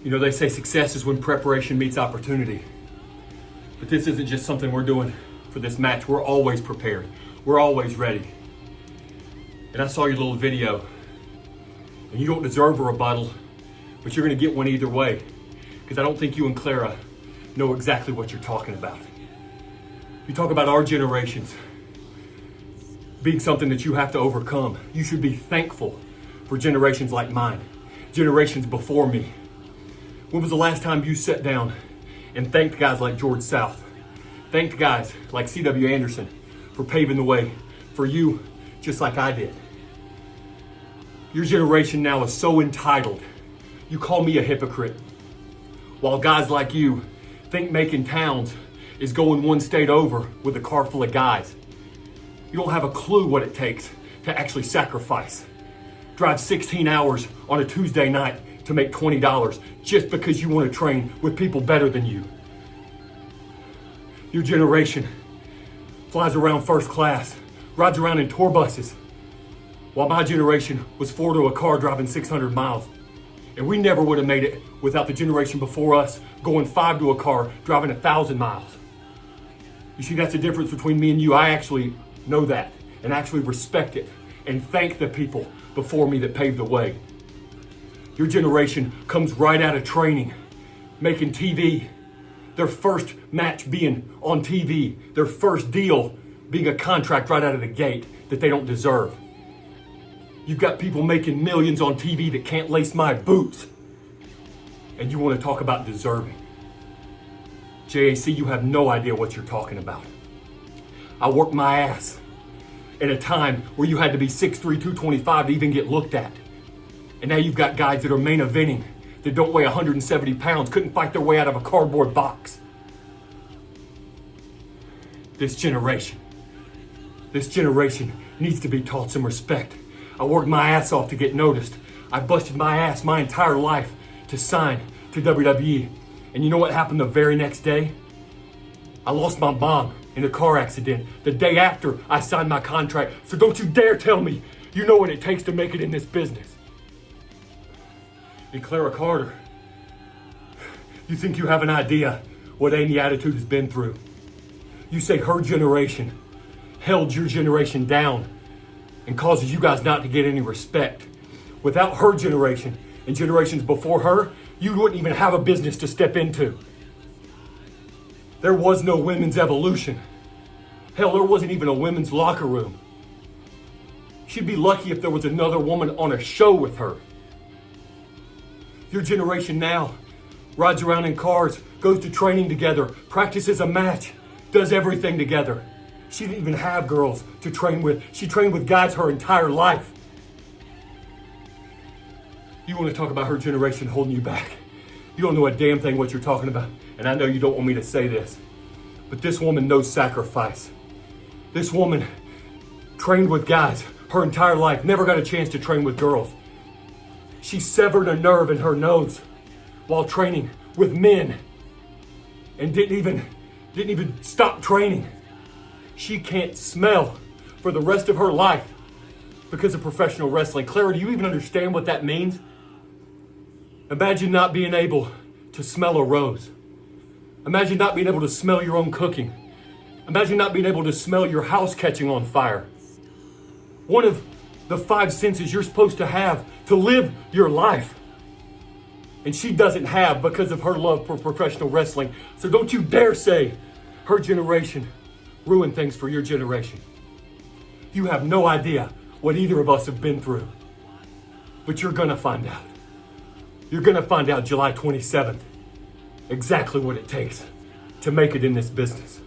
You know, they say success is when preparation meets opportunity. But this isn't just something we're doing for this match. We're always prepared. We're always ready. And I saw your little video. And you don't deserve a rebuttal, but you're going to get one either way. Because I don't think you and Clara know exactly what you're talking about. You talk about our generations being something that you have to overcome. You should be thankful for generations like mine, generations before me. When was the last time you sat down and thanked guys like George South, thanked guys like C.W. Anderson for paving the way for you, just like I did? Your generation now is so entitled. You call me a hypocrite, while guys like you think making towns is going one state over with a car full of guys. You don't have a clue what it takes to actually sacrifice. Drive 16 hours on a Tuesday night to make $20 just because you want to train with people better than you. Your generation flies around first class, rides around in tour buses, while my generation was 4 to a car driving 600 miles. And we never would have made it without the generation before us going 5 to a car driving 1,000 miles. You see, that's the difference between me and you. I actually know that and actually respect it and thank the people before me that paved the way. Your generation comes right out of training, making TV, their first match being on TV, their first deal being a contract right out of the gate that they don't deserve. You've got people making millions on TV that can't lace my boots. And you want to talk about deserving. J.A.C, you have no idea what you're talking about. I worked my ass at a time where you had to be 6'3", 225 to even get looked at. And now you've got guys that are main eventing that don't weigh 170 pounds, couldn't fight their way out of a cardboard box. This generation needs to be taught some respect. I worked my ass off to get noticed. I busted my ass my entire life to sign to WWE. And you know what happened the very next day? I lost my mom in a car accident the day after I signed my contract. So don't you dare tell me you know what it takes to make it in this business. And Clara Carter, you think you have an idea what Amy Attitude has been through. You say her generation held your generation down and causes you guys not to get any respect. Without her generation and generations before her, you wouldn't even have a business to step into. There was no women's evolution. Hell, there wasn't even a women's locker room. She'd be lucky if there was another woman on a show with her. Your generation now rides around in cars, goes to training together, practices a match, does everything together. She didn't even have girls to train with. She trained with guys her entire life. You want to talk about her generation holding you back? You don't know a damn thing what you're talking about. And I know you don't want me to say this, but this woman knows sacrifice. This woman trained with guys her entire life, never got a chance to train with girls. She severed a nerve in her nose while training with men and didn't even stop training. She can't smell for the rest of her life because of professional wrestling. Clara, do you even understand what that means? Imagine not being able to smell a rose. Imagine not being able to smell your own cooking. Imagine not being able to smell your house catching on fire. One of the 5 senses you're supposed to have to live your life. And she doesn't have because of her love for professional wrestling. So don't you dare say her generation ruined things for your generation. You have no idea what either of us have been through. But you're gonna find out. You're gonna find out July 27th exactly what it takes to make it in this business.